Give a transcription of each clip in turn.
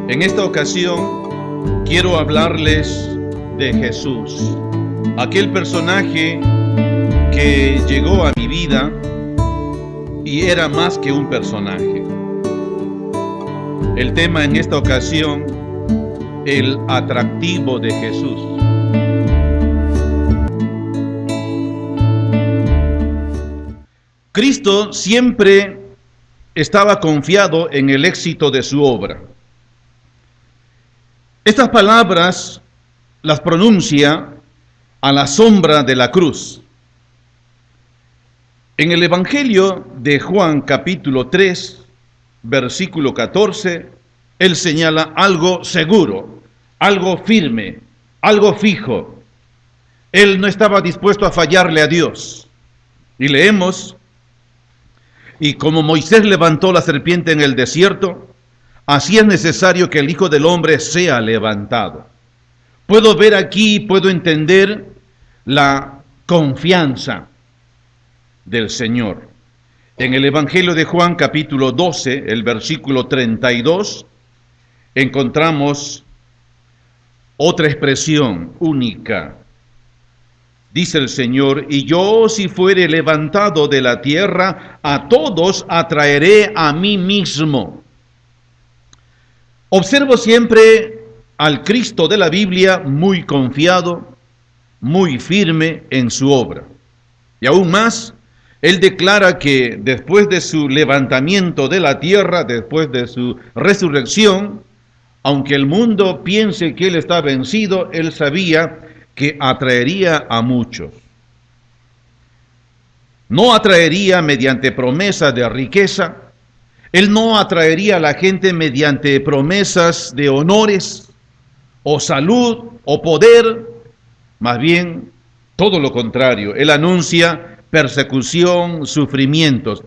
En esta ocasión quiero hablarles de Jesús, aquel personaje que llegó a mi vida y era más que un personaje. El tema en esta ocasión, el atractivo de Jesús. Cristo siempre estaba confiado en el éxito de su obra. Estas palabras las pronuncia a la sombra de la cruz. En el Evangelio de Juan capítulo 3, versículo 14, él señala algo seguro, algo firme, algo fijo. Él no estaba dispuesto a fallarle a Dios. Y leemos: y como Moisés levantó la serpiente en el desierto, así es necesario que el Hijo del Hombre sea levantado. Puedo ver aquí, puedo entender la confianza del Señor. En el Evangelio de Juan capítulo 12, el versículo 32, encontramos otra expresión única. Dice el Señor: y yo, si fuere levantado de la tierra, a todos atraeré a mí mismo. Observo siempre al Cristo de la Biblia muy confiado, muy firme en su obra. Y aún más, él declara que después de su levantamiento de la tierra, después de su resurrección, aunque el mundo piense que él está vencido, él sabía que atraería a muchos. No atraería mediante promesa de riqueza, él no atraería a la gente mediante promesas de honores, o salud, o poder. Más bien, todo lo contrario. Él anuncia persecución, sufrimientos.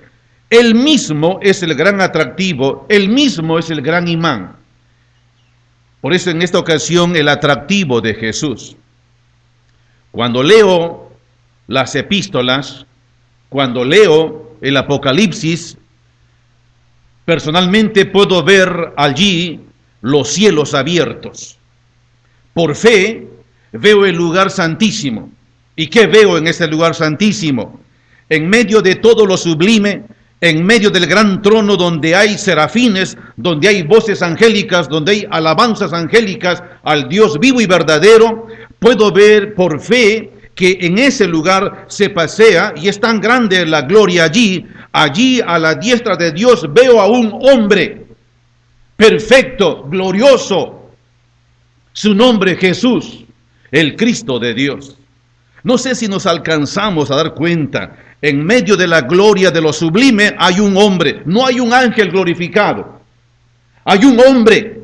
Él mismo es el gran atractivo, él mismo es el gran imán. Por eso en esta ocasión el atractivo de Jesús. Cuando leo las epístolas, cuando leo el Apocalipsis, personalmente puedo ver allí los cielos abiertos. Por fe veo el lugar santísimo. ¿Y qué veo en ese lugar santísimo? En medio de todo lo sublime, en medio del gran trono donde hay serafines, donde hay voces angélicas, donde hay alabanzas angélicas al Dios vivo y verdadero, puedo ver por fe que en ese lugar se pasea, y es tan grande la gloria allí a la diestra de Dios veo a un hombre perfecto, glorioso, su nombre Jesús, el Cristo de Dios. No sé si nos alcanzamos a dar cuenta, en medio de la gloria de lo sublime hay un hombre, no hay un ángel glorificado, hay un hombre.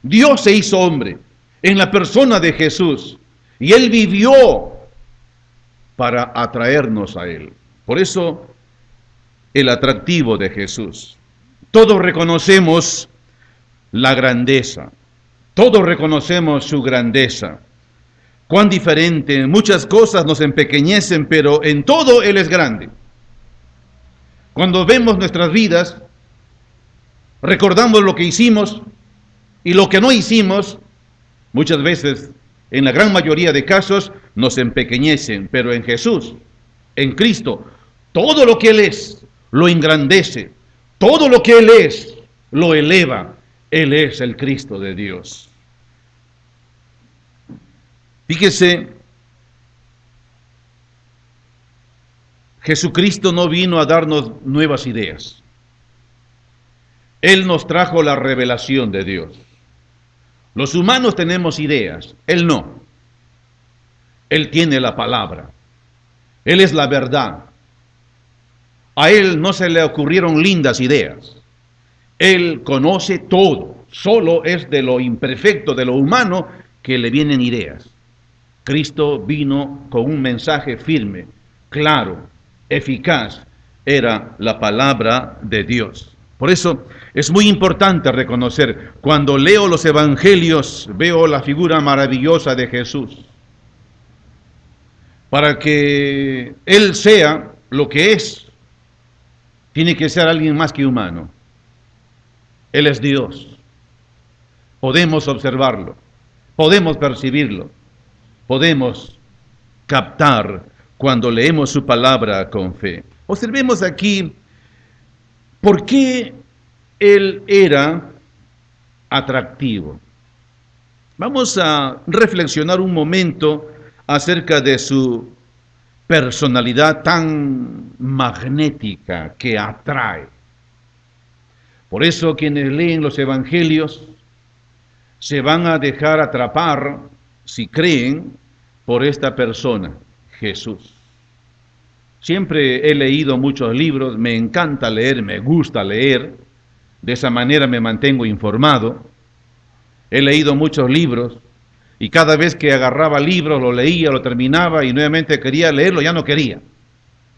Dios se hizo hombre en la persona de Jesús y él vivió para atraernos a él. Por eso el atractivo de Jesús. Todos reconocemos la grandeza, todos reconocemos su grandeza. Cuán diferente, muchas cosas nos empequeñecen, pero en todo Él es grande. Cuando vemos nuestras vidas, recordamos lo que hicimos y lo que no hicimos, muchas veces, en la gran mayoría de casos, nos empequeñecen, pero en Jesús, en Cristo, todo lo que Él es, lo engrandece, todo lo que Él es, lo eleva. Él es el Cristo de Dios. Fíjese, Jesucristo no vino a darnos nuevas ideas. Él nos trajo la revelación de Dios. Los humanos tenemos ideas, Él no. Él tiene la palabra. Él es la verdad. A Él no se le ocurrieron lindas ideas. Él conoce todo. Solo es de lo imperfecto, de lo humano, que le vienen ideas. Cristo vino con un mensaje firme, claro, eficaz. Era la palabra de Dios. Por eso es muy importante reconocer, cuando leo los evangelios, veo la figura maravillosa de Jesús. Para que Él sea lo que es, tiene que ser alguien más que humano. Él es Dios. Podemos observarlo, podemos percibirlo, podemos captar cuando leemos su palabra con fe. Observemos aquí por qué él era atractivo. Vamos a reflexionar un momento acerca de su personalidad tan magnética que atrae. Por eso quienes leen los evangelios se van a dejar atrapar, si creen, por esta persona, Jesús. Siempre he leído muchos libros, me encanta leer, me gusta leer, de esa manera me mantengo informado. He leído muchos libros y cada vez que agarraba libros, lo leía, lo terminaba y nuevamente quería leerlo, ya no quería,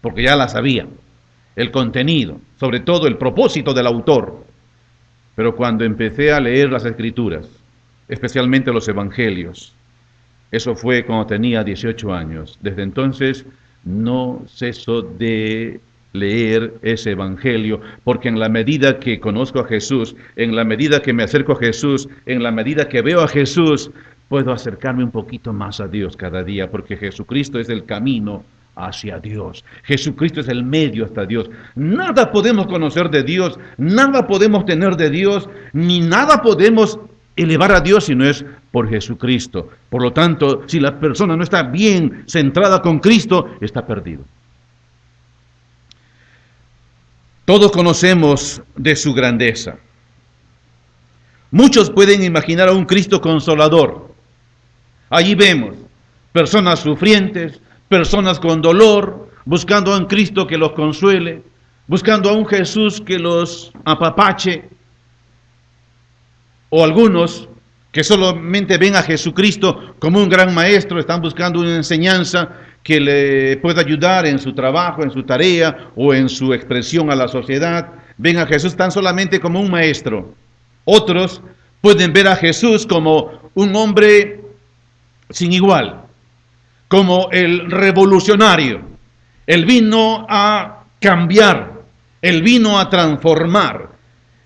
porque ya la sabía, el contenido, sobre todo el propósito del autor. Pero cuando empecé a leer las Escrituras, especialmente los Evangelios, eso fue cuando tenía 18 años. Desde entonces no ceso de leer ese Evangelio, porque en la medida que conozco a Jesús, en la medida que me acerco a Jesús, en la medida que veo a Jesús, puedo acercarme un poquito más a Dios cada día, porque Jesucristo es el camino hacia Dios. Jesucristo es el medio hasta Dios. Nada podemos conocer de Dios, nada podemos tener de Dios, ni nada podemos elevar a Dios si no es por Jesucristo. Por lo tanto, si la persona no está bien centrada con Cristo, está perdido. Todos conocemos de su grandeza. Muchos pueden imaginar a un Cristo consolador. Allí vemos personas sufrientes, personas con dolor, buscando a un Cristo que los consuele, buscando a un Jesús que los apapache. O algunos que solamente ven a Jesucristo como un gran maestro, están buscando una enseñanza que le pueda ayudar en su trabajo, en su tarea o en su expresión a la sociedad. Ven a Jesús tan solamente como un maestro. Otros pueden ver a Jesús como un hombre sin igual, como el revolucionario. Él vino a cambiar, él vino a transformar.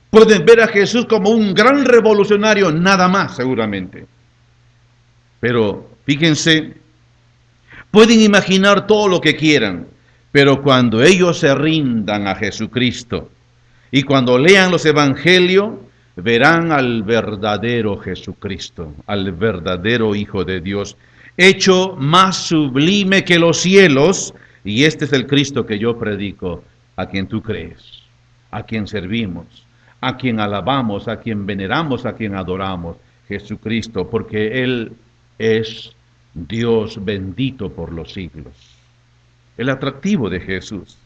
Pueden ver a Jesús como un gran revolucionario, nada más seguramente. Pero fíjense, pueden imaginar todo lo que quieran, pero cuando ellos se rindan a Jesucristo y cuando lean los evangelios, verán al verdadero Jesucristo, al verdadero Hijo de Dios, hecho más sublime que los cielos, y este es el Cristo que yo predico, a quien tú crees, a quien servimos, a quien alabamos, a quien veneramos, a quien adoramos, Jesucristo, porque Él es Dios bendito por los siglos. El atractivo de Jesús.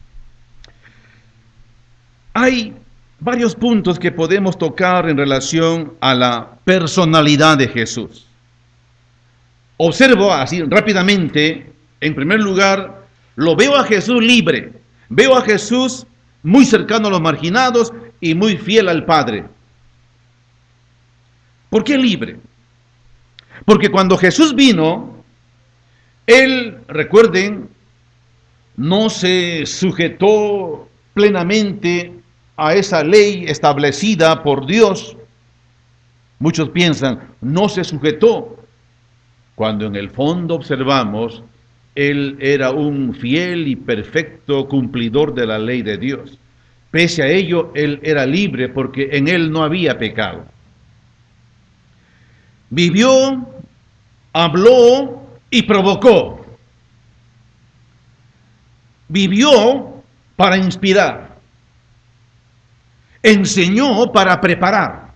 Hay varios puntos que podemos tocar en relación a la personalidad de Jesús. Observo así rápidamente, en primer lugar, lo veo a Jesús libre, veo a Jesús muy cercano a los marginados y muy fiel al Padre. ¿Por qué libre? Porque cuando Jesús vino, Él, recuerden, no se sujetó plenamente a esa ley establecida por Dios. Muchos piensan, no se sujetó, cuando en el fondo observamos, Él era un fiel y perfecto cumplidor de la ley de Dios. Pese a ello, Él era libre porque en Él no había pecado. Vivió, habló y provocó. Vivió para inspirar. Enseñó para preparar.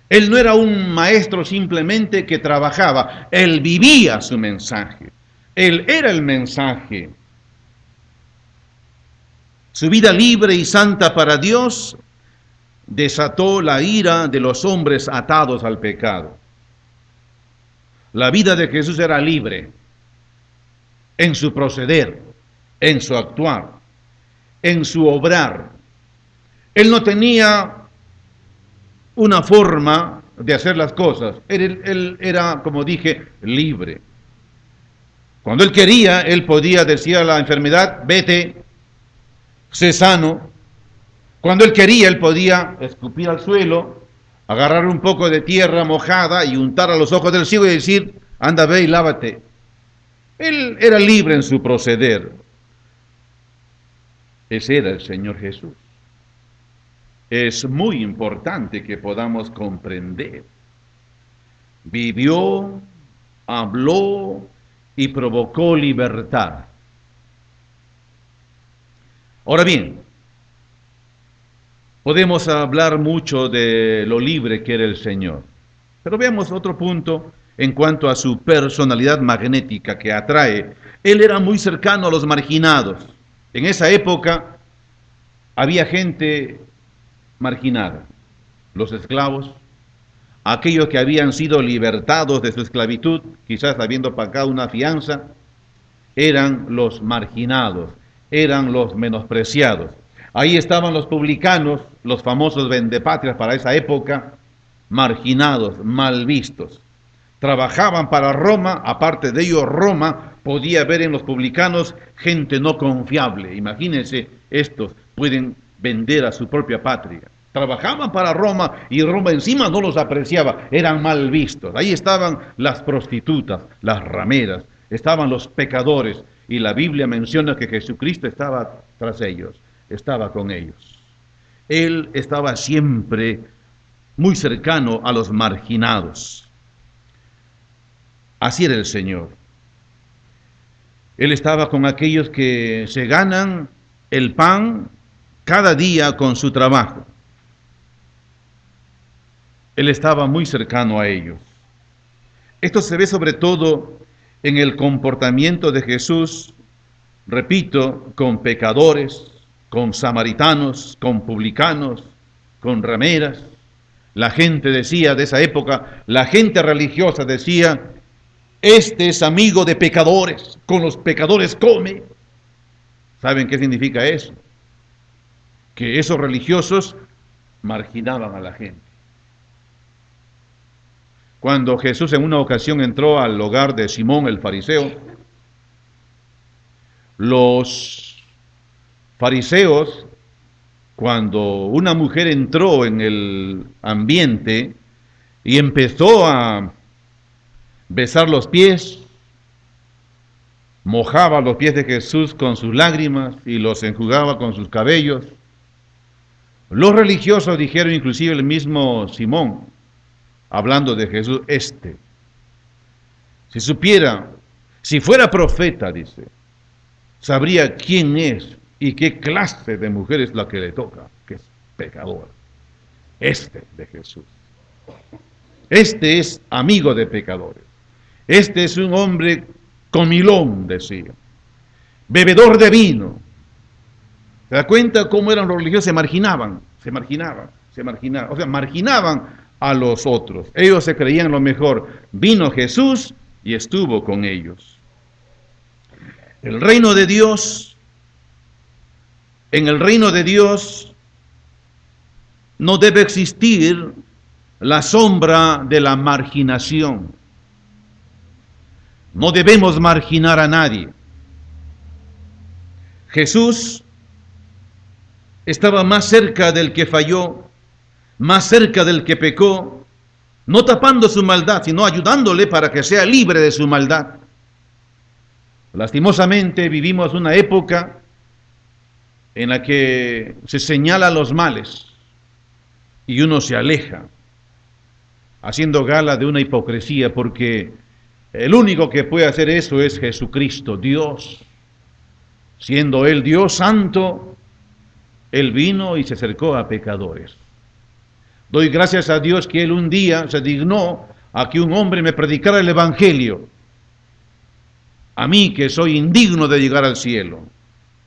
Él no era un maestro simplemente que trabajaba, él vivía su mensaje. Él era el mensaje. Su vida libre y santa para Dios desató la ira de los hombres atados al pecado. La vida de Jesús era libre en su proceder, en su actuar, en su obrar. Él no tenía una forma de hacer las cosas. Él era, como dije, libre. Cuando él quería, él podía decir a la enfermedad, vete, sé sano. Cuando él quería, él podía escupir al suelo, Agarrar un poco de tierra mojada y untar a los ojos del ciego y decir, anda, ve y lávate. Él era libre en su proceder. Ese era el Señor Jesús. Es muy importante que podamos comprender. Vivió, habló y provocó libertad. Ahora bien, podemos hablar mucho de lo libre que era el Señor, pero veamos otro punto en cuanto a su personalidad magnética que atrae. Él era muy cercano a los marginados. En esa época había gente marginada, los esclavos, aquellos que habían sido libertados de su esclavitud, quizás habiendo pagado una fianza, eran los marginados, eran los menospreciados. Ahí estaban los publicanos, los famosos vendepatrias para esa época, marginados, mal vistos. Trabajaban para Roma, aparte de ello Roma podía ver en los publicanos gente no confiable. Imagínense, estos pueden vender a su propia patria. Trabajaban para Roma y Roma encima no los apreciaba, eran mal vistos. Ahí estaban las prostitutas, las rameras, estaban los pecadores y la Biblia menciona que Jesucristo estaba tras ellos, estaba con ellos. Él estaba siempre muy cercano a los marginados. Así era el Señor. Él estaba con aquellos que se ganan el pan cada día con su trabajo. Él estaba muy cercano a ellos. Esto se ve sobre todo en el comportamiento de Jesús, repito, con pecadores, con samaritanos, con publicanos, con rameras. La gente decía de esa época, la gente religiosa decía, este es amigo de pecadores, con los pecadores come. ¿Saben qué significa eso? Que esos religiosos marginaban a la gente. Cuando Jesús en una ocasión entró al hogar de Simón el fariseo, los fariseos, cuando una mujer entró en el ambiente y empezó a besar los pies, mojaba los pies de Jesús con sus lágrimas y los enjugaba con sus cabellos, los religiosos dijeron, inclusive el mismo Simón, hablando de Jesús, si supiera, si fuera profeta, dice, sabría quién es y qué clase de mujer es la que le toca, que es pecador. De Jesús. Este es amigo de pecadores. Este es un hombre comilón, decía, bebedor de vino. ¿Se da cuenta cómo eran los religiosos? Se marginaban, o sea, marginaban a los otros. Ellos se creían lo mejor. Vino Jesús y estuvo con ellos. El reino de Dios, en el reino de Dios no debe existir la sombra de la marginación. No debemos marginar a nadie. Jesús estaba más cerca del que falló, más cerca del que pecó, no tapando su maldad, sino ayudándole para que sea libre de su maldad. Lastimosamente vivimos una época en la que se señala los males y uno se aleja, haciendo gala de una hipocresía, porque el único que puede hacer eso es Jesucristo, Dios. Siendo Él Dios santo, Él vino y se acercó a pecadores. Doy gracias a Dios que Él un día se dignó a que un hombre me predicara el Evangelio, a mí que soy indigno de llegar al cielo.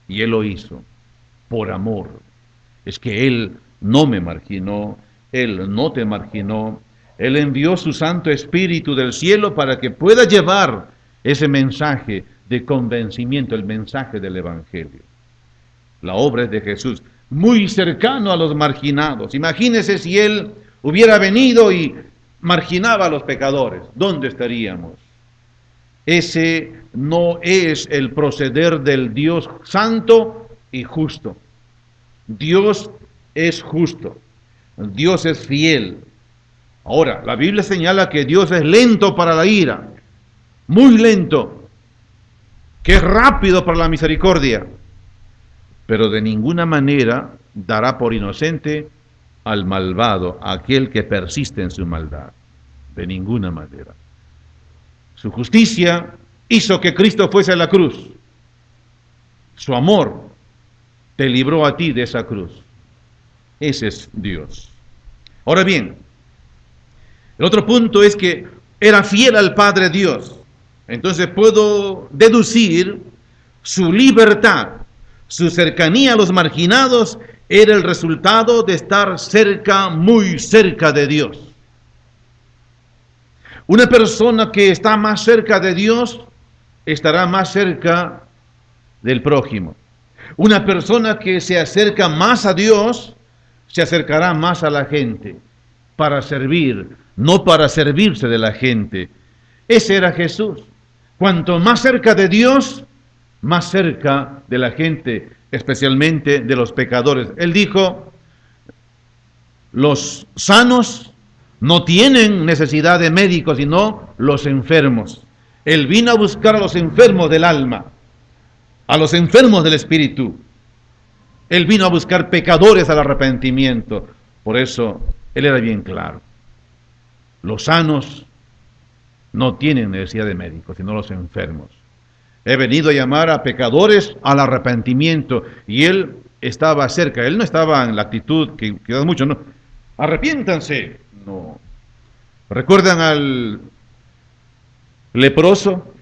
Y Él lo hizo, por amor. Es que Él no me marginó, Él no te marginó. Él envió su Santo Espíritu del cielo para que pueda llevar ese mensaje de convencimiento, el mensaje del Evangelio. La obra es de Jesús, muy cercano a los marginados. Imagínese si Él hubiera venido y marginaba a los pecadores, ¿dónde estaríamos? Ese no es el proceder del Dios santo y justo. Dios es justo, Dios es fiel. Ahora, la Biblia señala que Dios es lento para la ira, muy lento, que es rápido para la misericordia, pero de ninguna manera dará por inocente al malvado, a aquel que persiste en su maldad. De ninguna manera. Su justicia hizo que Cristo fuese a la cruz. Su amor te libró a ti de esa cruz. Ese es Dios. Ahora bien, el otro punto es que era fiel al Padre Dios. Entonces puedo deducir su libertad, su cercanía a los marginados era el resultado de estar cerca, muy cerca de Dios. Una persona que está más cerca de Dios estará más cerca del prójimo. Una persona que se acerca más a Dios se acercará más a la gente para servir, no para servirse de la gente. Ese era Jesús. Cuanto más cerca de Dios, más cerca de la gente, especialmente de los pecadores. Él dijo, los sanos no tienen necesidad de médicos, sino los enfermos. Él vino a buscar a los enfermos del alma, a los enfermos del espíritu. Él vino a buscar pecadores al arrepentimiento. Por eso, él era bien claro. Los sanos no tienen necesidad de médicos, sino los enfermos. He venido a llamar a pecadores al arrepentimiento. Y él estaba cerca. Él no estaba en la actitud que da mucho, no. Arrepiéntanse. No. ¿Recuerdan al leproso?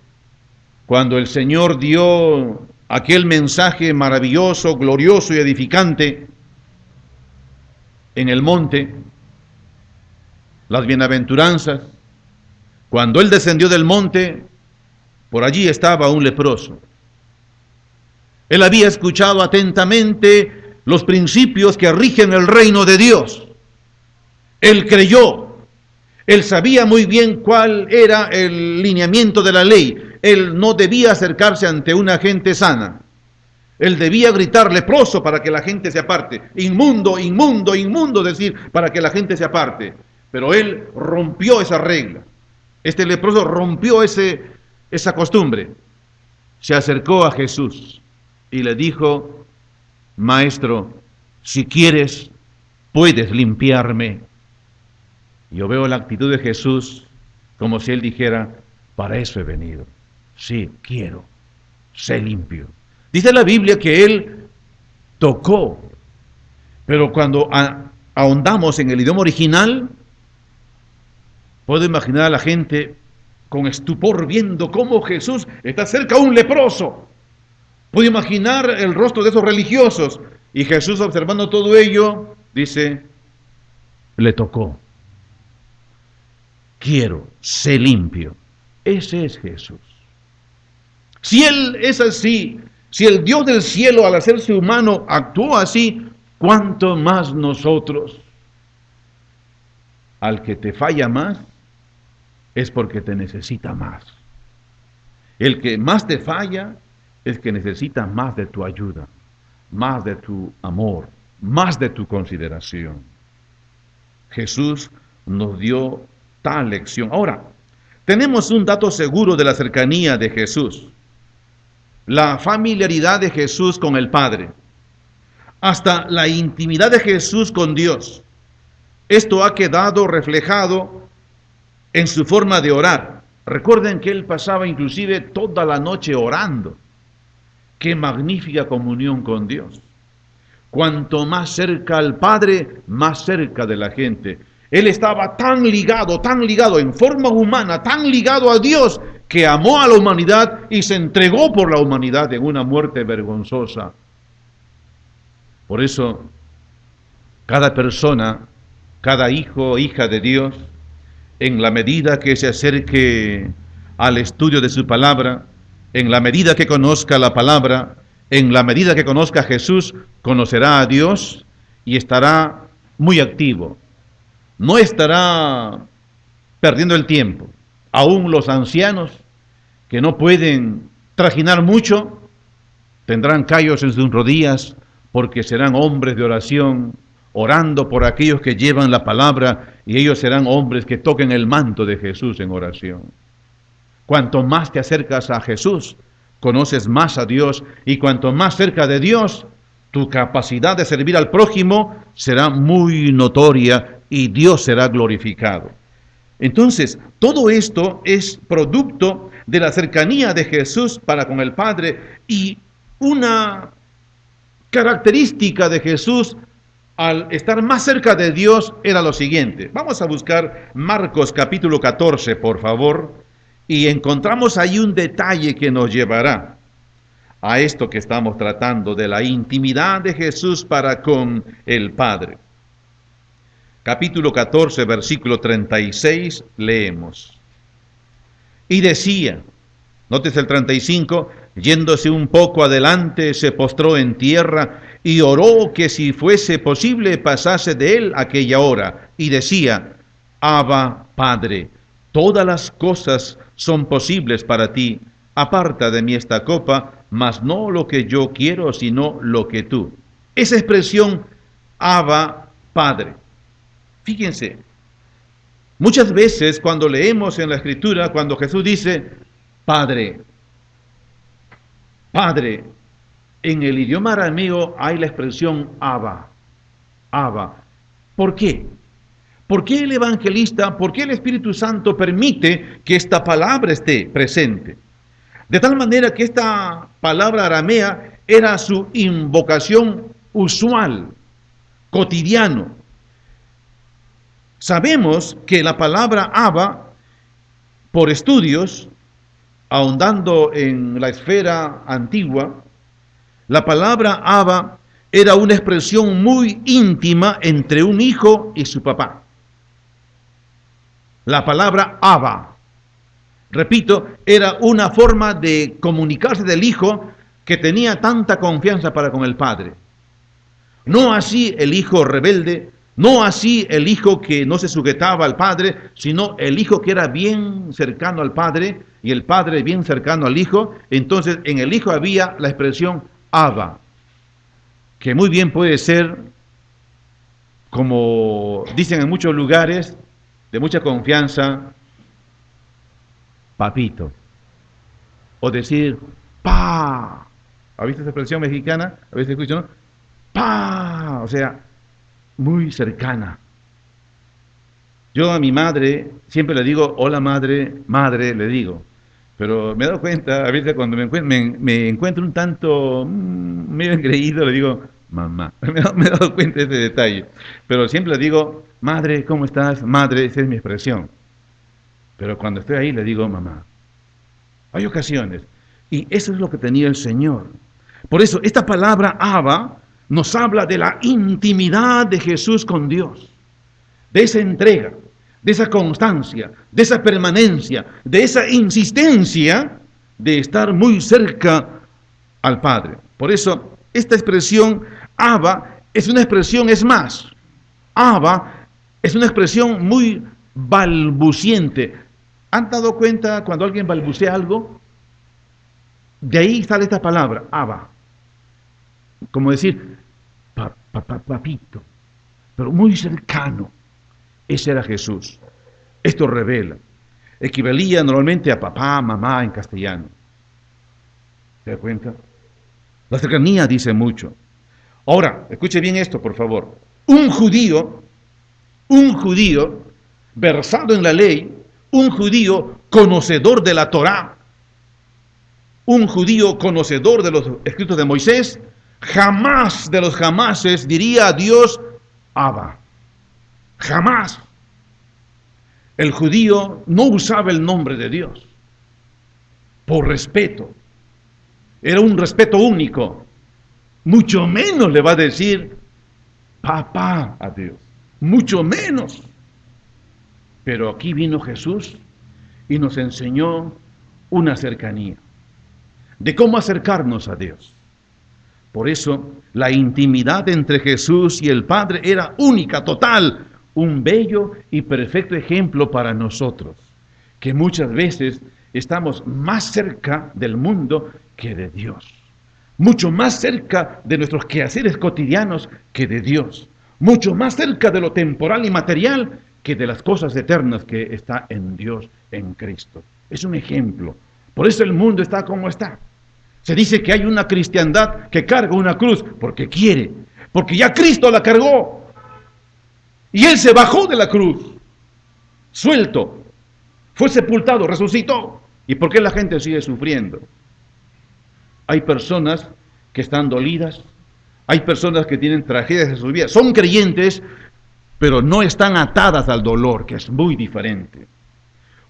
Cuando el Señor dio aquel mensaje maravilloso, glorioso y edificante en el monte, las bienaventuranzas. Cuando él descendió del monte, por allí estaba un leproso. Él había escuchado atentamente los principios que rigen el reino de Dios. Él creyó. Él sabía muy bien cuál era el lineamiento de la ley. Él no debía acercarse ante una gente sana. Él debía gritar leproso para que la gente se aparte. Inmundo, inmundo, inmundo, decir, para que la gente se aparte. Pero él rompió esa regla. Este leproso rompió esa costumbre. Se acercó a Jesús y le dijo, Maestro, si quieres, puedes limpiarme. Yo veo la actitud de Jesús como si él dijera, para eso he venido. Sí, quiero, sé limpio. Dice la Biblia que él tocó, pero cuando ahondamos en el idioma original, puedo imaginar a la gente con estupor viendo cómo Jesús está cerca a un leproso. Puedo imaginar el rostro de esos religiosos y Jesús observando todo ello, dice, le tocó. Quiero, sé limpio. Ese es Jesús. Si Él es así, si el Dios del cielo al hacerse humano actuó así, ¿cuánto más nosotros? Al que te falla más, es porque te necesita más. El que más te falla, es que necesita más de tu ayuda, más de tu amor, más de tu consideración. Jesús nos dio tal lección. Ahora, tenemos un dato seguro de la cercanía de Jesús. La familiaridad de Jesús con el Padre. Hasta la intimidad de Jesús con Dios. Esto ha quedado reflejado en su forma de orar. Recuerden que él pasaba inclusive toda la noche orando. Qué magnífica comunión con Dios. Cuanto más cerca al Padre, más cerca de la gente. Él estaba tan ligado en forma humana, tan ligado a Dios, que amó a la humanidad y se entregó por la humanidad en una muerte vergonzosa. Por eso, cada persona, cada hijo o hija de Dios, en la medida que se acerque al estudio de su palabra, en la medida que conozca la palabra, en la medida que conozca a Jesús, conocerá a Dios y estará muy activo. No estará perdiendo el tiempo. Aún los ancianos que no pueden trajinar mucho, tendrán callos en sus rodillas porque serán hombres de oración, orando por aquellos que llevan la palabra, y ellos serán hombres que toquen el manto de Jesús en oración. Cuanto más te acercas a Jesús, conoces más a Dios, y cuanto más cerca de Dios, tu capacidad de servir al prójimo será muy notoria y Dios será glorificado. Entonces, todo esto es producto de la cercanía de Jesús para con el Padre, y una característica de Jesús al estar más cerca de Dios era lo siguiente. Vamos a buscar Marcos capítulo 14, por favor, y encontramos ahí un detalle que nos llevará a esto que estamos tratando, de la intimidad de Jesús para con el Padre. Capítulo 14, versículo 36, leemos. Y decía, nótese el 35, yéndose un poco adelante, se postró en tierra y oró que si fuese posible pasase de él aquella hora. Y decía, Abba, Padre, todas las cosas son posibles para ti. Aparta de mí esta copa, mas no lo que yo quiero, sino lo que tú. Esa expresión, Abba, Padre. Fíjense, muchas veces cuando leemos en la Escritura, cuando Jesús dice, Padre, Padre, en el idioma arameo hay la expresión Abba, Abba. ¿Por qué? ¿Por qué el evangelista, por qué el Espíritu Santo permite que esta palabra esté presente? De tal manera que esta palabra aramea era su invocación usual, cotidiano. Sabemos que la palabra Abba, por estudios, ahondando en la esfera antigua, la palabra Abba era una expresión muy íntima entre un hijo y su papá. La palabra Abba, repito, era una forma de comunicarse del hijo que tenía tanta confianza para con el padre. No así el hijo rebelde, no así el hijo que no se sujetaba al padre, sino el hijo que era bien cercano al padre y el padre bien cercano al hijo. Entonces en el hijo había la expresión Abba, que muy bien puede ser, como dicen en muchos lugares, de mucha confianza, papito, o decir pa. ¿Ha visto esa expresión mexicana? A veces escucho, ¿no? Pa, o sea, muy cercana. Yo a mi madre siempre le digo, hola madre, madre, le digo. Pero me he dado cuenta, a veces cuando me encuentro un tanto medio engreído, le digo, mamá. Me he dado cuenta de ese detalle. Pero siempre le digo, madre, ¿cómo estás? Madre, esa es mi expresión. Pero cuando estoy ahí le digo, mamá. Hay ocasiones. Y eso es lo que tenía el Señor. Por eso, esta palabra Abba nos habla de la intimidad de Jesús con Dios. De esa entrega, de esa constancia, de esa permanencia, de esa insistencia de estar muy cerca al Padre. Por eso, esta expresión Abba es una expresión, es más, Abba es una expresión muy balbuciente. ¿Han dado cuenta cuando alguien balbucea algo? De ahí sale esta palabra, Abba. Como decir, papito, pero muy cercano. Ese era Jesús. Esto revela. Equivalía normalmente a papá, mamá en castellano. ¿Se da cuenta? La cercanía dice mucho. Ahora, escuche bien esto, por favor. Un judío versado en la ley, un judío conocedor de la Torá, un judío conocedor de los escritos de Moisés, jamás de los jamases diría a Dios, Abba. Jamás. El judío no usaba el nombre de Dios por respeto. Era un respeto único. Mucho menos le va a decir papá a Dios. Mucho menos. Pero aquí vino Jesús y nos enseñó una cercanía de cómo acercarnos a Dios. Por eso la intimidad entre Jesús y el Padre era única, total, un bello y perfecto ejemplo para nosotros, que muchas veces estamos más cerca del mundo que de Dios, mucho más cerca de nuestros quehaceres cotidianos que de Dios, mucho más cerca de lo temporal y material que de las cosas eternas que está en Dios, en Cristo. Es un ejemplo. Por eso el mundo está como está. Se dice que hay una cristiandad que carga una cruz porque quiere, porque ya Cristo la cargó. Y Él se bajó de la cruz, suelto, fue sepultado, resucitó. ¿Y por qué la gente sigue sufriendo? Hay personas que están dolidas, hay personas que tienen tragedias en su vida, son creyentes, pero no están atadas al dolor, que es muy diferente.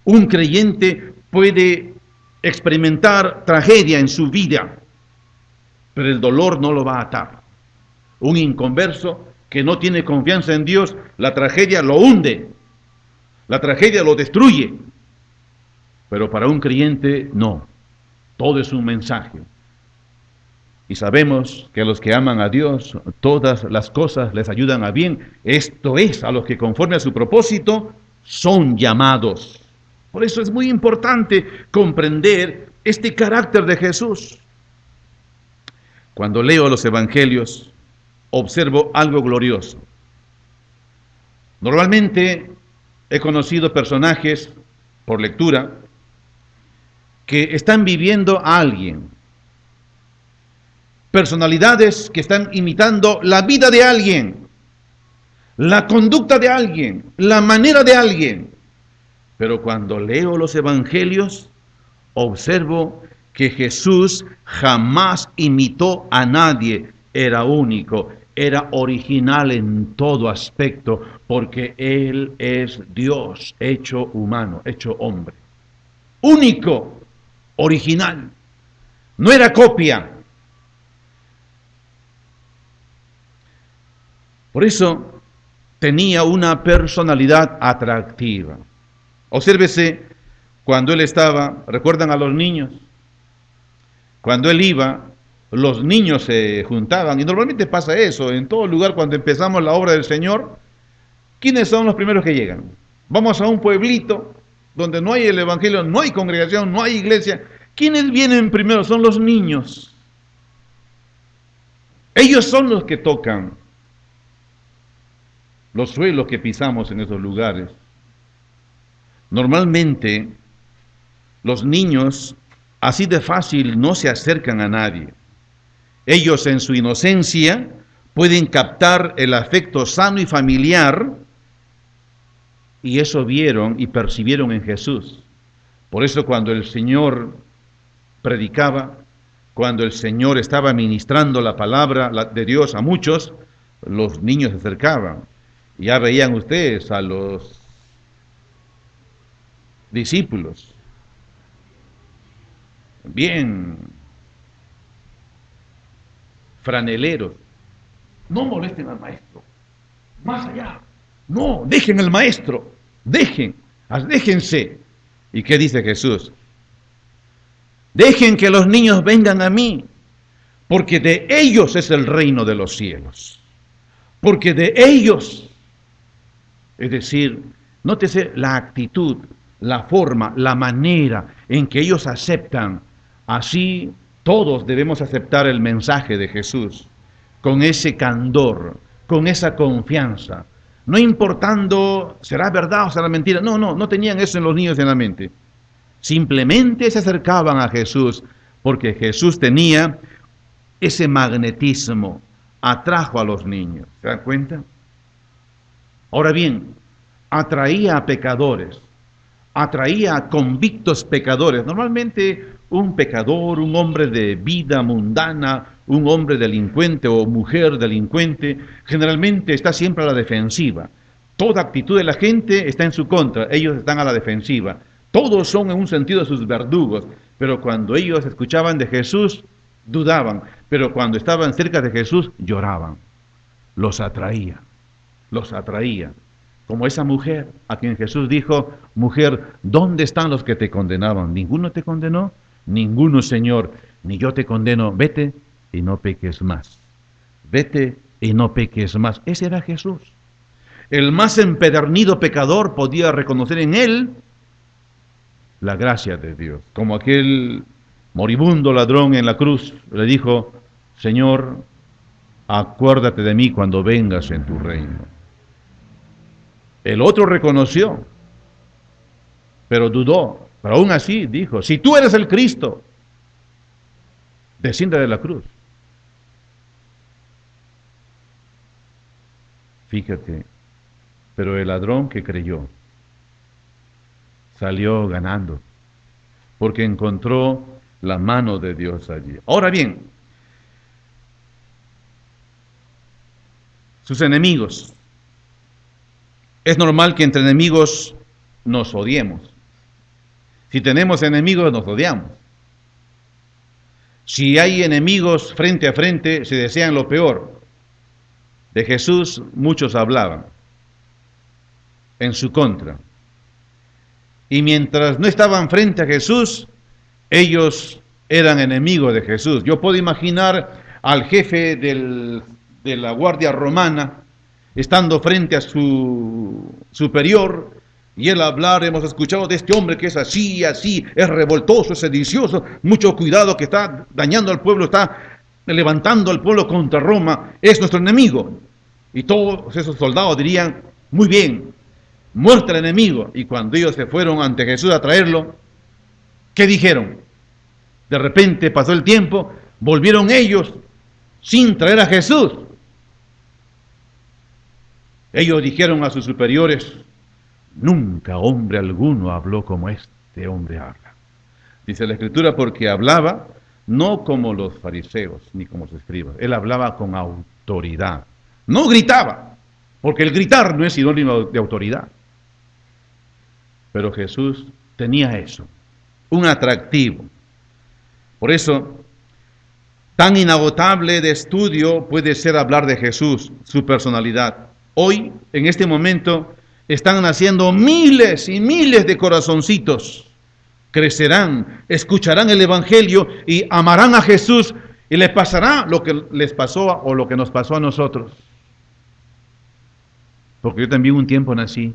Un creyente puede experimentar tragedia en su vida, pero el dolor no lo va a atar. Un inconverso que no tiene confianza en Dios, la tragedia lo hunde, la tragedia lo destruye. Pero para un creyente no, todo es un mensaje. Y sabemos que a los que aman a Dios, todas las cosas les ayudan a bien. Esto es, a los que conforme a su propósito son llamados. Por eso es muy importante comprender este carácter de Jesús. Cuando leo los evangelios, observo algo glorioso. Normalmente he conocido personajes, por lectura, que están viviendo a alguien. Personalidades que están imitando la vida de alguien, la conducta de alguien, la manera de alguien. Pero cuando leo los evangelios, observo que Jesús jamás imitó a nadie, era único, era original en todo aspecto, porque Él es Dios, hecho humano, hecho hombre. Único, original, no era copia. Por eso tenía una personalidad atractiva. Obsérvese, cuando Él estaba, ¿recuerdan a los niños? Cuando Él iba, los niños se juntaban, y normalmente pasa eso, en todo lugar cuando empezamos la obra del Señor, ¿quiénes son los primeros que llegan? Vamos a un pueblito donde no hay el evangelio, no hay congregación, no hay iglesia. ¿Quiénes vienen primero? Son los niños. Ellos son los que tocan los suelos que pisamos en esos lugares. Normalmente, los niños así de fácil no se acercan a nadie. Ellos en su inocencia pueden captar el afecto sano y familiar, y eso vieron y percibieron en Jesús. Por eso cuando el Señor predicaba, cuando el Señor estaba ministrando la palabra de Dios a muchos, los niños se acercaban. Ya veían ustedes a los discípulos, bien franeleros. No molesten al maestro, más allá. No, dejen al maestro, déjense. ¿Y qué dice Jesús? Dejen que los niños vengan a mí, porque de ellos es el reino de los cielos. Porque de ellos, es decir, nótese la actitud, la forma, la manera en que ellos aceptan. Así todos debemos aceptar el mensaje de Jesús, con ese candor, con esa confianza, no importando será verdad o será mentira. No tenían eso en los niños en la mente. Simplemente se acercaban a Jesús porque Jesús tenía ese magnetismo, atrajo a los niños. ¿Se dan cuenta? Ahora bien, atraía a pecadores, atraía a convictos pecadores. Normalmente un pecador, un hombre de vida mundana, un hombre delincuente o mujer delincuente, generalmente está siempre a la defensiva. Toda actitud de la gente está en su contra, ellos están a la defensiva. Todos son en un sentido sus verdugos, pero cuando ellos escuchaban de Jesús, dudaban, pero cuando estaban cerca de Jesús, lloraban. Los atraía, los atraía. Como esa mujer a quien Jesús dijo, mujer, ¿dónde están los que te condenaban? ¿Ninguno te condenó? Ninguno, Señor, ni yo te condeno. Vete y no peques más. Vete y no peques más. Ese era Jesús. El más empedernido pecador podía reconocer en él la gracia de Dios. Como aquel moribundo ladrón en la cruz le dijo, Señor, acuérdate de mí cuando vengas en tu reino. El otro reconoció, pero dudó, pero aún así dijo, si tú eres el Cristo, desciende de la cruz. Fíjate, pero el ladrón que creyó salió ganando, porque encontró la mano de Dios allí. Ahora bien, sus enemigos. Es normal que entre enemigos nos odiemos. Si tenemos enemigos, nos odiamos. Si hay enemigos frente a frente, se desean lo peor. De Jesús muchos hablaban en su contra. Y mientras no estaban frente a Jesús, ellos eran enemigos de Jesús. Yo puedo imaginar al jefe de la guardia romana estando frente a su superior y él hablar, hemos escuchado de este hombre que es así, así, es revoltoso, es sedicioso, mucho cuidado, que está dañando al pueblo, está levantando al pueblo contra Roma, es nuestro enemigo. Y todos esos soldados dirían, muy bien, muerte al enemigo. Y cuando ellos se fueron ante Jesús a traerlo, ¿qué dijeron? De repente pasó el tiempo, volvieron ellos sin traer a Jesús. Ellos dijeron a sus superiores, nunca hombre alguno habló como este hombre habla. Dice la Escritura, porque hablaba no como los fariseos ni como los escribas. Él hablaba con autoridad. No gritaba, porque el gritar no es sinónimo de autoridad. Pero Jesús tenía eso, un atractivo. Por eso, tan inagotable de estudio puede ser hablar de Jesús, su personalidad. Hoy, en este momento, están naciendo miles y miles de corazoncitos. Crecerán, escucharán el Evangelio y amarán a Jesús y les pasará lo que les pasó o lo que nos pasó a nosotros. Porque yo también un tiempo nací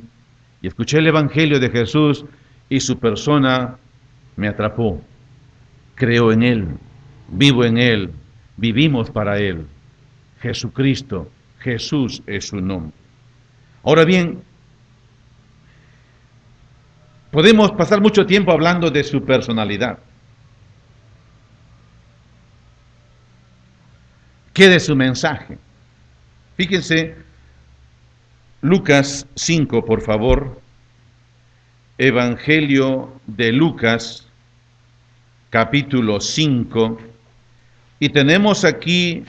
y escuché el Evangelio de Jesús y su persona me atrapó. Creo en Él, vivo en Él, vivimos para Él. Jesucristo, Jesús es su nombre. Ahora bien, podemos pasar mucho tiempo hablando de su personalidad. ¿Qué de su mensaje? Fíjense, Lucas 5, por favor. Evangelio de Lucas, capítulo 5. Y tenemos aquí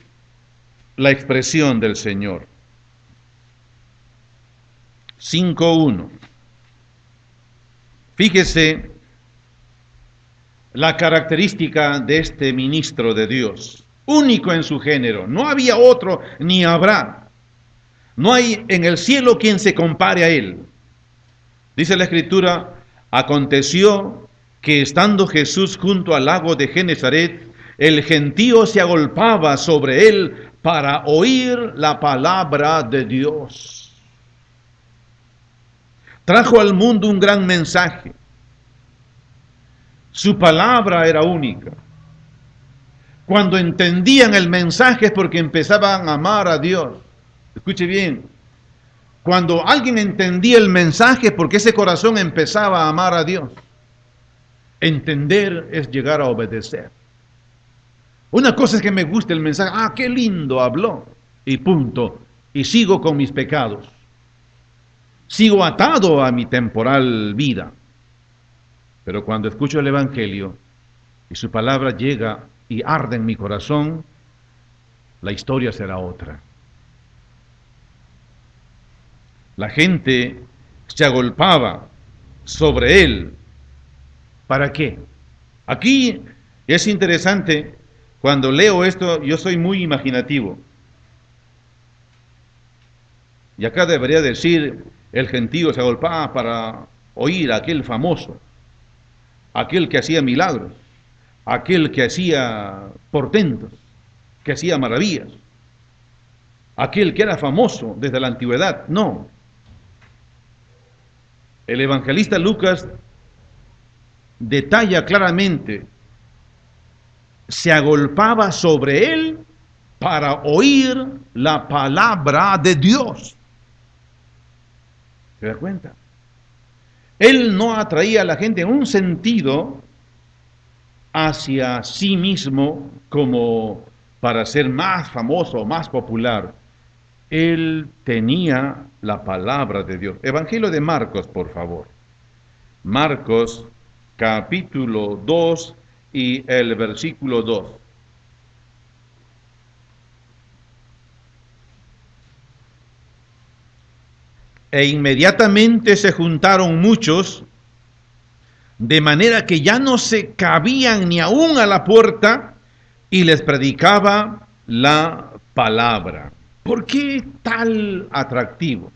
la expresión del Señor. 5:1. Fíjese la característica de este ministro de Dios, único en su género. No había otro ni habrá. No hay en el cielo quien se compare a él. Dice la Escritura, aconteció que estando Jesús junto al lago de Genesaret, el gentío se agolpaba sobre él para oír la palabra de Dios. Trajo al mundo un gran mensaje. Su palabra era única. Cuando entendían el mensaje es porque empezaban a amar a Dios. Escuche bien. Cuando alguien entendía el mensaje es porque ese corazón empezaba a amar a Dios. Entender es llegar a obedecer. Una cosa es que me guste el mensaje. Ah, qué lindo habló. Y punto. Y sigo con mis pecados. Sigo atado a mi temporal vida. Pero cuando escucho el Evangelio y su palabra llega y arde en mi corazón, la historia será otra. La gente se agolpaba sobre él. ¿Para qué? Aquí es interesante, cuando leo esto, yo soy muy imaginativo. Y acá debería decir, el gentío se agolpaba para oír a aquel famoso, aquel que hacía milagros, aquel que hacía portentos, que hacía maravillas, aquel que era famoso desde la antigüedad. No. El evangelista Lucas detalla claramente, se agolpaba sobre él para oír la palabra de Dios. ¿Se da cuenta? Él no atraía a la gente en un sentido hacia sí mismo como para ser más famoso o más popular. Él tenía la palabra de Dios. Evangelio de Marcos, por favor. Marcos, capítulo 2 y el versículo 2. E inmediatamente se juntaron muchos, de manera que ya no se cabían ni aún a la puerta, y les predicaba la palabra. ¿Por qué tal atractivo?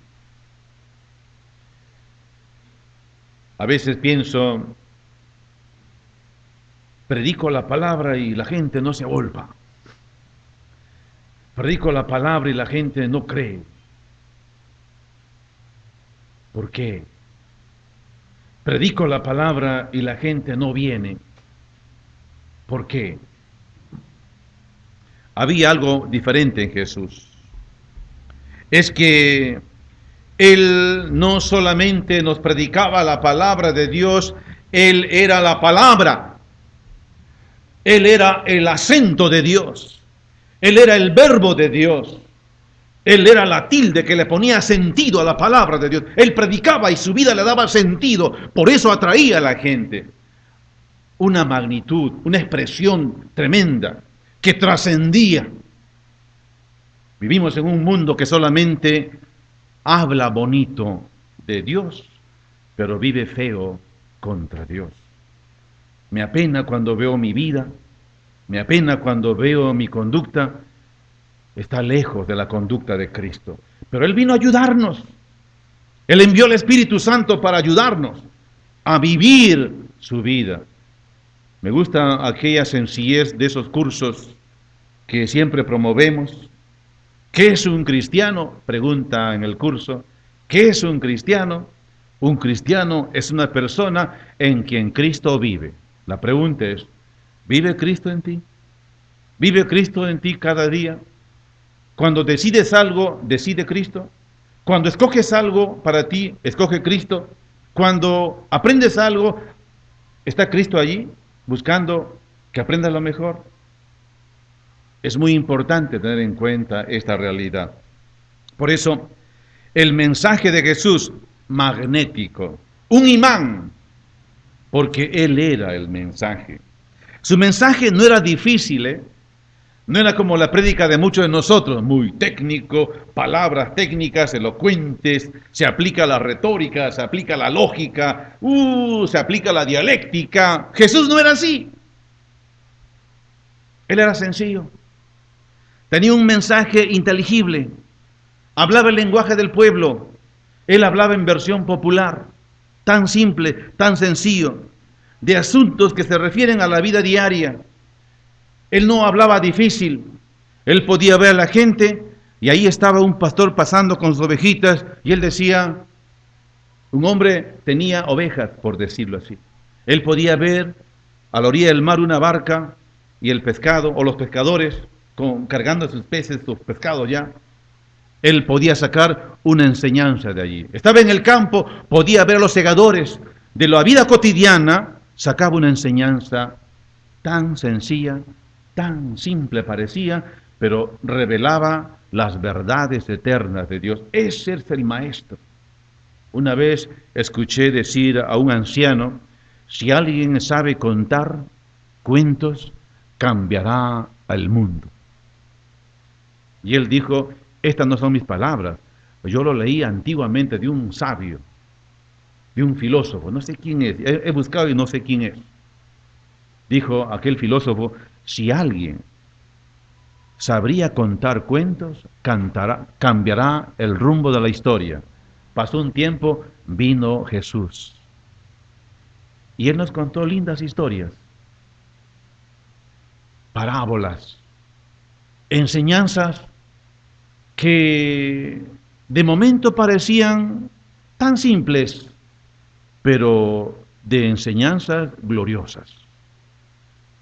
A veces pienso, predico la palabra y la gente no se agolpa. Predico la palabra y la gente no cree. ¿Por qué? Predico la palabra y la gente no viene. ¿Por qué? Había algo diferente en Jesús. Es que Él no solamente nos predicaba la palabra de Dios, Él era la palabra. Él era el acento de Dios. Él era el verbo de Dios. Él era la tilde que le ponía sentido a la palabra de Dios. Él predicaba y su vida le daba sentido. Por eso atraía a la gente. Una magnitud, una expresión tremenda que trascendía. Vivimos en un mundo que solamente habla bonito de Dios, pero vive feo contra Dios. Me apena cuando veo mi vida, me apena cuando veo mi conducta, está lejos de la conducta de Cristo. Pero Él vino a ayudarnos. Él envió al Espíritu Santo para ayudarnos a vivir su vida. Me gusta aquella sencillez de esos cursos que siempre promovemos. ¿Qué es un cristiano? Pregunta en el curso. ¿Qué es un cristiano? Un cristiano es una persona en quien Cristo vive. La pregunta es, ¿vive Cristo en ti? ¿Vive Cristo en ti cada día? Cuando decides algo, ¿decide Cristo? Cuando escoges algo para ti, ¿escoge Cristo? Cuando aprendes algo, ¿está Cristo allí buscando que aprendas lo mejor? Es muy importante tener en cuenta esta realidad. Por eso, el mensaje de Jesús, magnético, un imán, porque Él era el mensaje. Su mensaje no era difícil, no era como la prédica de muchos de nosotros, muy técnico, palabras técnicas, elocuentes, se aplica la retórica, se aplica la lógica, se aplica la dialéctica. Jesús no era así. Él era sencillo. Tenía un mensaje inteligible. Hablaba el lenguaje del pueblo. Él hablaba en versión popular, tan simple, tan sencillo, de asuntos que se refieren a la vida diaria. Él no hablaba difícil. Él podía ver a la gente y ahí estaba un pastor pasando con sus ovejitas y él decía, un hombre tenía ovejas, por decirlo así. Él podía ver a la orilla del mar una barca y el pescado, o los pescadores cargando sus peces, sus pescados ya. Él podía sacar una enseñanza de allí. Estaba en el campo, podía ver a los segadores. De la vida cotidiana sacaba una enseñanza tan sencilla, tan simple parecía, pero revelaba las verdades eternas de Dios. Ese es el maestro. Una vez escuché decir a un anciano, si alguien sabe contar cuentos, cambiará al mundo. Y él dijo, estas no son mis palabras, yo lo leí antiguamente de un sabio, de un filósofo, no sé quién es, he buscado y no sé quién es. Dijo aquel filósofo, si alguien sabría contar cuentos, cambiará el rumbo de la historia. Pasó un tiempo, vino Jesús. Y Él nos contó lindas historias, parábolas, enseñanzas que de momento parecían tan simples, pero de enseñanzas gloriosas.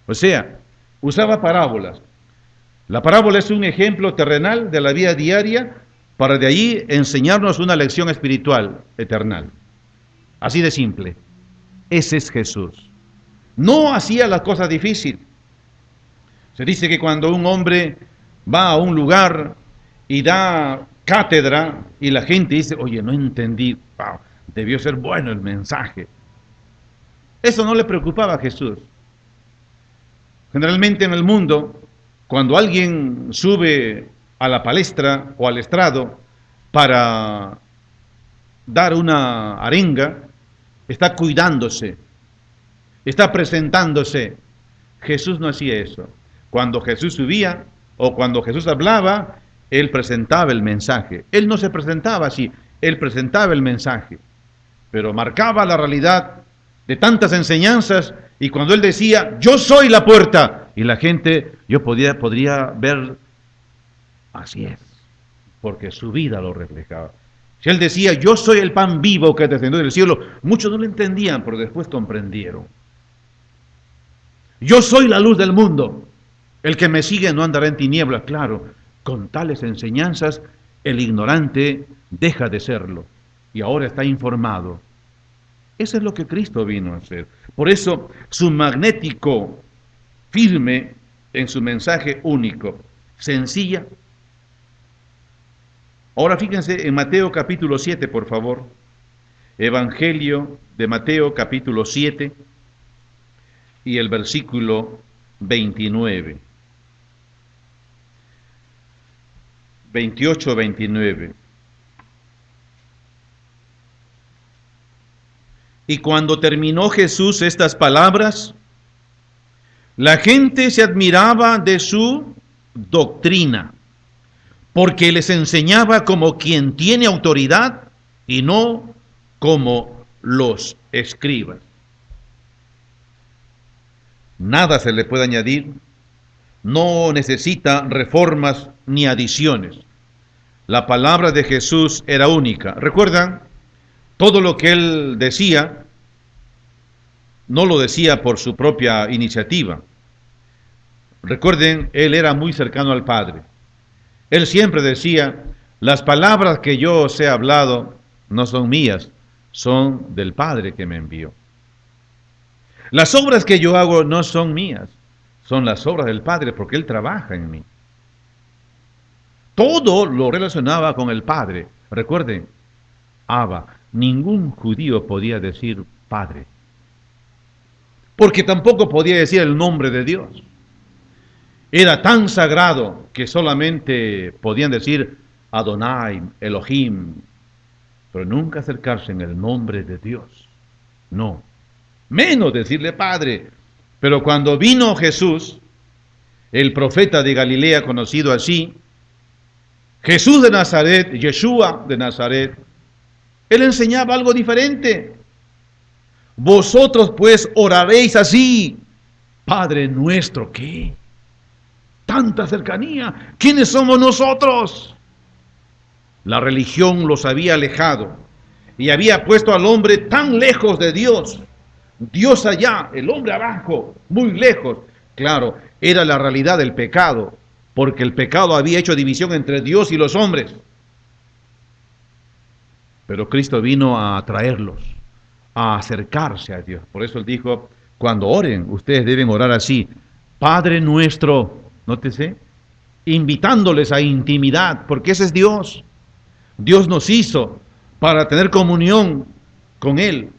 O sea, usaba parábolas. La parábola es un ejemplo terrenal de la vida diaria para de ahí enseñarnos una lección espiritual eternal. Así de simple. Ese es Jesús. No hacía las cosas difíciles. Se dice que cuando un hombre va a un lugar y da cátedra y la gente dice, oye, no entendí, wow, debió ser bueno el mensaje. Eso no le preocupaba a Jesús. Generalmente en el mundo, cuando alguien sube a la palestra o al estrado para dar una arenga, está cuidándose, está presentándose. Jesús no hacía eso. Cuando Jesús subía o cuando Jesús hablaba, él presentaba el mensaje. Él no se presentaba así, él presentaba el mensaje, pero marcaba la realidad de tantas enseñanzas y cuando él decía, yo soy la puerta, y la gente, podría ver, así es, porque su vida lo reflejaba. Si él decía, yo soy el pan vivo que descendió del cielo, muchos no lo entendían, pero después comprendieron. Yo soy la luz del mundo. El que me sigue no andará en tinieblas. Claro, con tales enseñanzas el ignorante deja de serlo y ahora está informado. Eso es lo que Cristo vino a hacer. Por eso su magnético, firme en su mensaje único, sencilla. Ahora fíjense en Mateo capítulo 7, por favor. Evangelio de Mateo capítulo 7 y el versículo 29. 28-29. Y cuando terminó Jesús estas palabras, la gente se admiraba de su doctrina, porque les enseñaba como quien tiene autoridad y no como los escribas. Nada se le puede añadir, no necesita reformas ni adiciones. La palabra de Jesús era única. ¿Recuerdan? Todo lo que él decía, no lo decía por su propia iniciativa. Recuerden, él era muy cercano al Padre. Él siempre decía, las palabras que yo os he hablado no son mías, son del Padre que me envió. Las obras que yo hago no son mías, son las obras del Padre porque Él trabaja en mí. Todo lo relacionaba con el Padre. Recuerden, Abba, ningún judío podía decir Padre, porque tampoco podía decir el nombre de Dios. Era tan sagrado que solamente podían decir Adonai, Elohim, pero nunca acercarse en el nombre de Dios. No, menos decirle Padre. Pero cuando vino Jesús, el profeta de Galilea conocido así, Jesús de Nazaret, Yeshua de Nazaret, él enseñaba algo diferente. Vosotros pues oraréis así, Padre nuestro, ¿qué? Tanta cercanía. ¿Quiénes somos nosotros? La religión los había alejado y había puesto al hombre tan lejos de Dios. Dios allá, el hombre abajo, muy lejos. Claro, era la realidad del pecado, porque el pecado había hecho división entre Dios y los hombres. Pero Cristo vino a atraerlos, a acercarse a Dios. Por eso él dijo, cuando oren, ustedes deben orar así, Padre nuestro, nótese, invitándoles a intimidad, porque ese es Dios. Dios nos hizo para tener comunión con Él.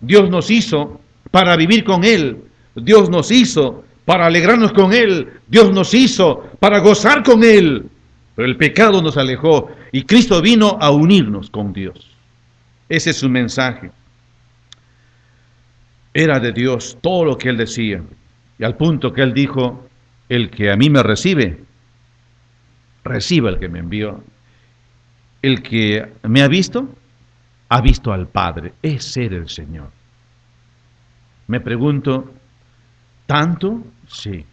Dios nos hizo para vivir con Él. Dios nos hizo para alegrarnos con Él. Dios nos hizo para gozar con Él. Pero el pecado nos alejó y Cristo vino a unirnos con Dios. Ese es su mensaje. Era de Dios todo lo que Él decía. Y al punto que Él dijo, el que a mí me recibe, reciba el que me envió. El que me ha visto al Padre. Ese era el Señor. Me pregunto, ¿tanto? Sí.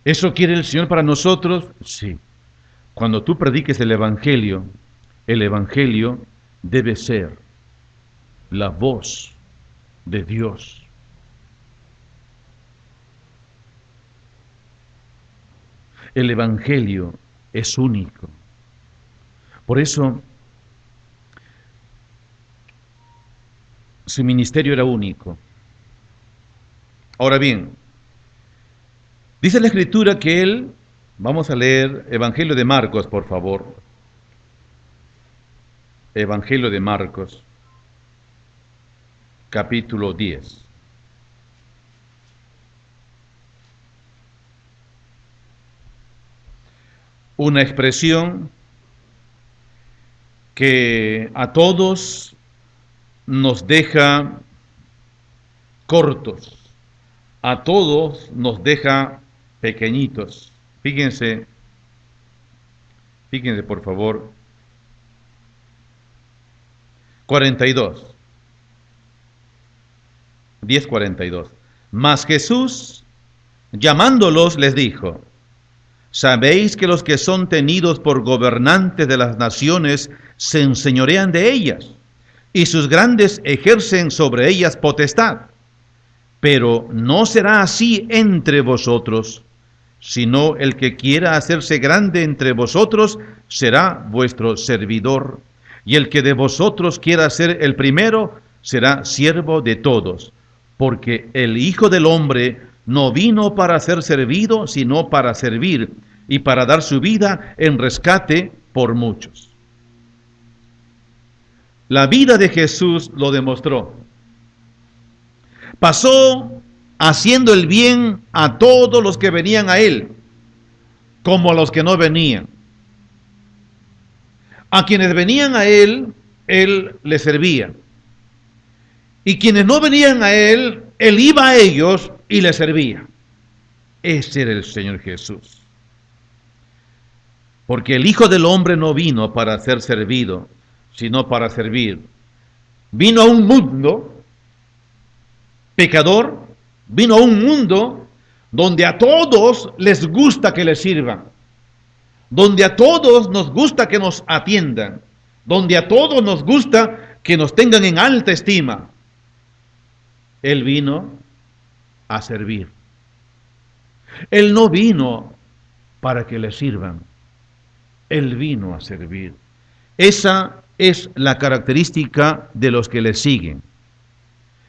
¿Eso quiere el Señor para nosotros? Sí. Cuando tú prediques el Evangelio debe ser la voz de Dios. El Evangelio es único. Por eso, su ministerio era único. Ahora bien, dice la Escritura que él, vamos a leer Evangelio de Marcos, por favor. Evangelio de Marcos, capítulo 10. Una expresión que a todos nos deja cortos, a todos nos deja pequeñitos. Fíjense por favor, 42, 10:42. Mas Jesús, llamándolos, les dijo: ¿sabéis que los que son tenidos por gobernantes de las naciones se enseñorean de ellas, y sus grandes ejercen sobre ellas potestad? Pero no será así entre vosotros, sino el que quiera hacerse grande entre vosotros será vuestro servidor, y el que de vosotros quiera ser el primero será siervo de todos, porque el Hijo del Hombre no vino para ser servido, sino para servir, y para dar su vida en rescate por muchos. La vida de Jesús lo demostró. Pasó haciendo el bien a todos los que venían a él, como a los que no venían. A quienes venían a él les servía. Y quienes no venían a él iba a ellos y les servía. Ese era el Señor Jesús. Porque el Hijo del Hombre no vino para ser servido, sino para servir. Vino a un mundo pecador, vino a un mundo donde a todos les gusta que les sirvan, donde a todos nos gusta que nos atiendan, donde a todos nos gusta que nos tengan en alta estima. Él vino a servir. Él no vino para que le sirvan. Él vino a servir. Esa es la característica de los que le siguen.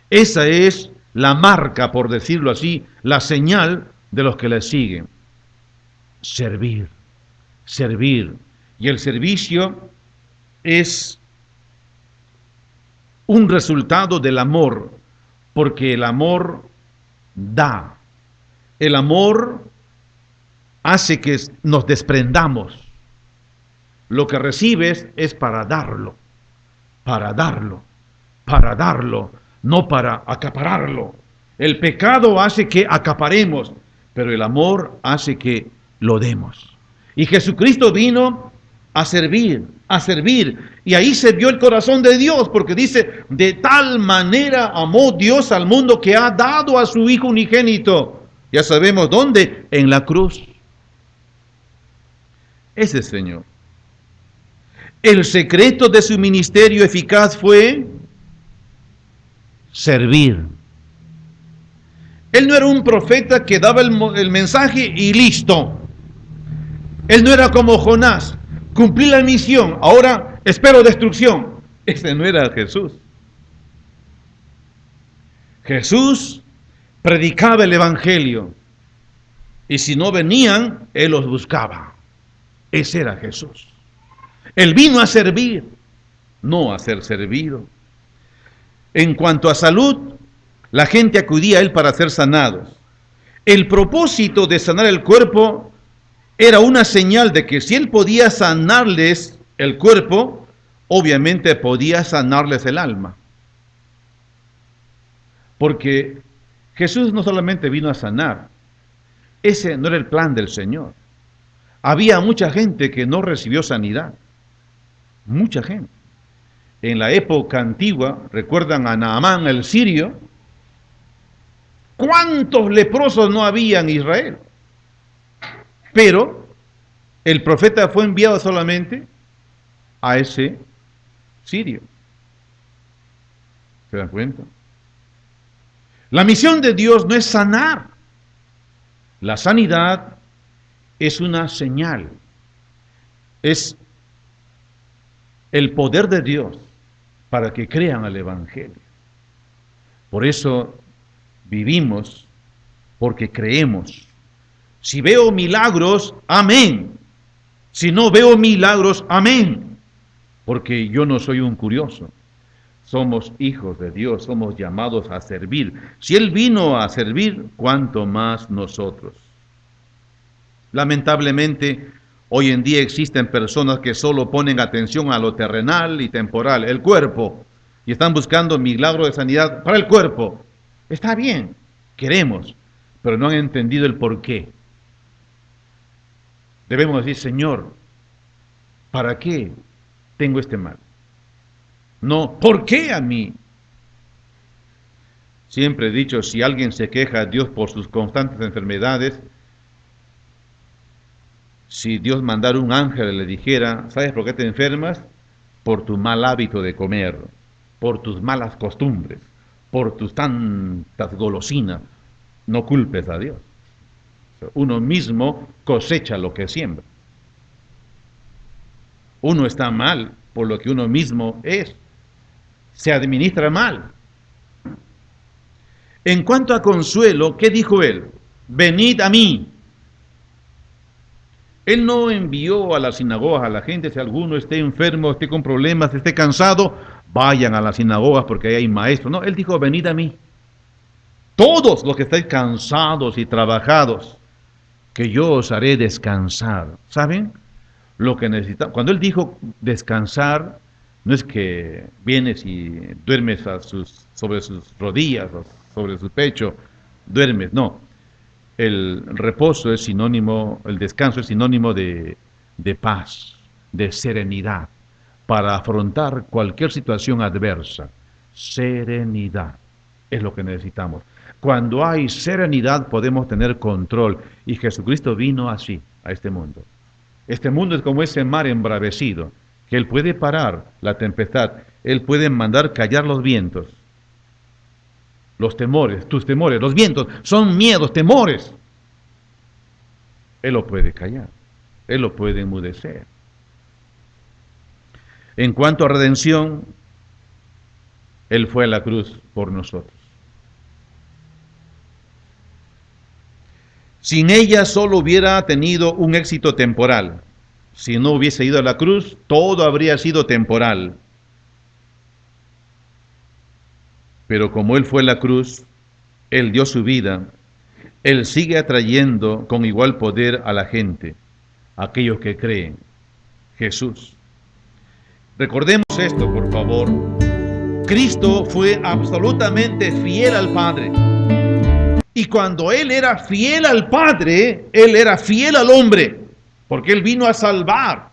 Esa es la marca, por decirlo así, la señal de los que le siguen. Servir. Servir. Y el servicio es un resultado del amor, porque el amor da. El amor hace que nos desprendamos. Lo que recibes es para darlo, para darlo, para darlo, no para acapararlo. El pecado hace que acaparemos, pero el amor hace que lo demos. Y Jesucristo vino a servir, y ahí se vio el corazón de Dios, porque dice: de tal manera amó Dios al mundo que ha dado a su Hijo unigénito. Ya sabemos dónde, en la cruz. Ese Señor. El secreto de su ministerio eficaz fue servir. Él no era un profeta que daba el mensaje y listo. Él no era como Jonás: cumplí la misión, ahora espero destrucción. Ese no era Jesús. Jesús predicaba el evangelio, y si no venían, él los buscaba. Ese era Jesús. Él vino a servir, no a ser servido. En cuanto a salud, la gente acudía a él para ser sanados. El propósito de sanar el cuerpo era una señal de que si él podía sanarles el cuerpo, obviamente podía sanarles el alma. Porque Jesús no solamente vino a sanar, ese no era el plan del Señor. Había mucha gente que no recibió sanidad. Mucha gente. En la época antigua, recuerdan a Naamán el sirio. ¿Cuántos leprosos no había en Israel? Pero el profeta fue enviado solamente a ese sirio. ¿Se dan cuenta? La misión de Dios no es sanar. La sanidad es una señal, es el poder de Dios para que crean al Evangelio. Por eso vivimos, porque creemos. Si veo milagros, amén. Si no veo milagros, amén. Porque yo no soy un curioso. Somos hijos de Dios, somos llamados a servir. Si Él vino a servir, ¿cuánto más nosotros? Lamentablemente, hoy en día existen personas que solo ponen atención a lo terrenal y temporal, el cuerpo, y están buscando milagros de sanidad para el cuerpo. Está bien, queremos, pero no han entendido el porqué. Debemos decir, Señor, ¿para qué tengo este mal? No, ¿por qué a mí? Siempre he dicho, si alguien se queja a Dios por sus constantes enfermedades, si Dios mandara un ángel y le dijera, ¿sabes por qué te enfermas? Por tu mal hábito de comer, por tus malas costumbres, por tus tantas golosinas. No culpes a Dios. Uno mismo cosecha lo que siembra. Uno está mal por lo que uno mismo es. Se administra mal. En cuanto a consuelo, ¿qué dijo él? Venid a mí. Él no envió a las sinagogas a la gente, si alguno esté enfermo, esté con problemas, esté cansado, vayan a las sinagogas porque ahí hay maestros. No, él dijo, venid a mí. Todos los que estáis cansados y trabajados, que yo os haré descansar. ¿Saben? Lo que necesitamos. Cuando él dijo descansar, no es que vienes y duermes sobre sus rodillas o sobre su pecho, duermes, no. El reposo es sinónimo, el descanso es sinónimo de paz, de serenidad, para afrontar cualquier situación adversa. Serenidad es lo que necesitamos. Cuando hay serenidad podemos tener control, y Jesucristo vino así a este mundo. Este mundo es como ese mar embravecido, que Él puede parar la tempestad, Él puede mandar callar los vientos. Los temores, tus temores, los vientos, son miedos, temores. Él lo puede callar, Él lo puede enmudecer. En cuanto a redención, Él fue a la cruz por nosotros. Sin ella solo hubiera tenido un éxito temporal. Si no hubiese ido a la cruz, todo habría sido temporal. Pero como Él fue a la cruz, Él dio su vida, Él sigue atrayendo con igual poder a la gente, a aquellos que creen. Jesús. Recordemos esto, por favor. Cristo fue absolutamente fiel al Padre. Y cuando Él era fiel al Padre, Él era fiel al hombre, porque Él vino a salvar.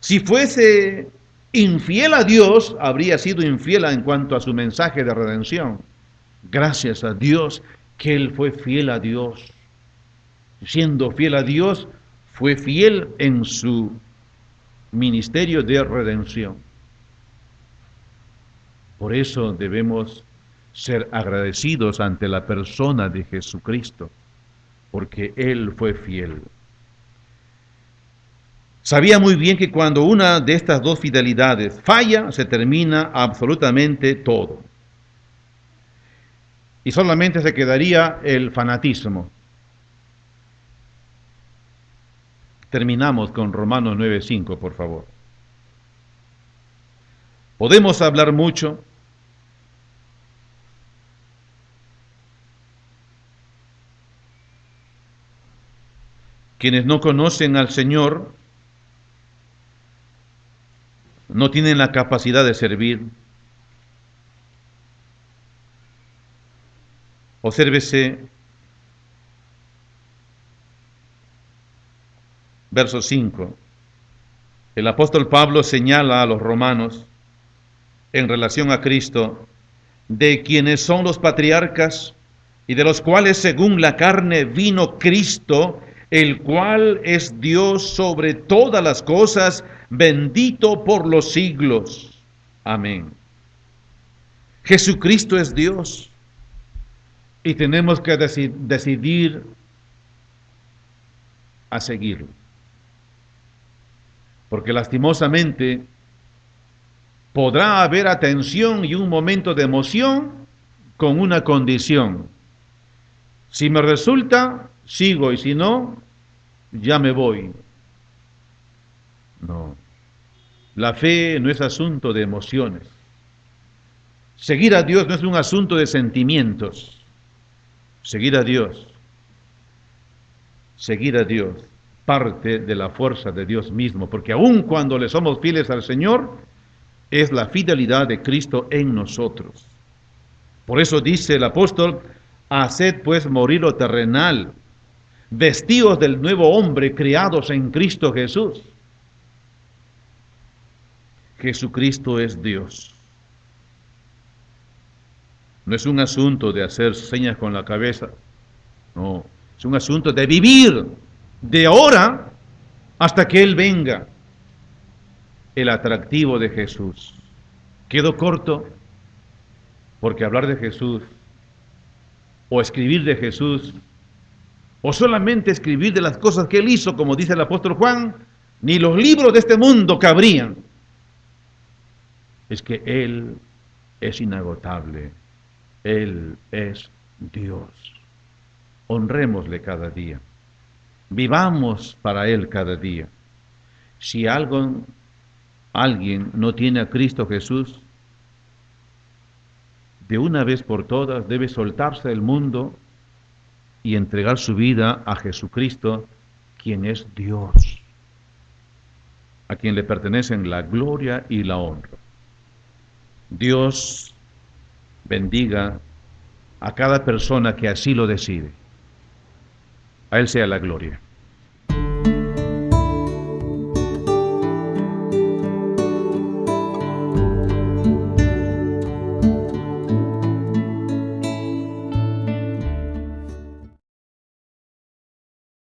Si fuese infiel a Dios, habría sido infiel en cuanto a su mensaje de redención. Gracias a Dios que Él fue fiel a Dios. Siendo fiel a Dios, fue fiel en su ministerio de redención. Por eso debemos ser agradecidos ante la persona de Jesucristo, porque Él fue fiel. Sabía muy bien que cuando una de estas dos fidelidades falla, se termina absolutamente todo. Y solamente se quedaría el fanatismo. Terminamos con Romanos 9:5, por favor. Podemos hablar mucho, quienes no conocen al Señor no tienen la capacidad de servir. Obsérvese verso 5. El apóstol Pablo señala a los romanos en relación a Cristo, de quienes son los patriarcas y de los cuales según la carne vino Cristo, el cual es Dios sobre todas las cosas, bendito por los siglos. Amén. Jesucristo es Dios y tenemos que decidir a seguirlo. Porque lastimosamente podrá haber atención y un momento de emoción con una condición. Si me resulta, sigo, y si no, ya me voy. No. La fe no es asunto de emociones. Seguir a Dios no es un asunto de sentimientos. Seguir a Dios, parte de la fuerza de Dios mismo, porque aun cuando le somos fieles al Señor, es la fidelidad de Cristo en nosotros. Por eso dice el apóstol, haced pues morir lo terrenal, vestidos del nuevo hombre, creados en Cristo Jesús. Jesucristo es Dios. No es un asunto de hacer señas con la cabeza, no, es un asunto de vivir de ahora hasta que Él venga. El atractivo de Jesús. Quedo corto porque hablar de Jesús o escribir de Jesús o solamente escribir de las cosas que Él hizo, como dice el apóstol Juan, ni los libros de este mundo cabrían. Es que Él es inagotable. Él es Dios. Honrémosle cada día. Vivamos para Él cada día. Si alguien no tiene a Cristo Jesús, de una vez por todas debe soltarse del mundo y entregar su vida a Jesucristo, quien es Dios, a quien le pertenecen la gloria y la honra. Dios bendiga a cada persona que así lo decide. A Él sea la gloria.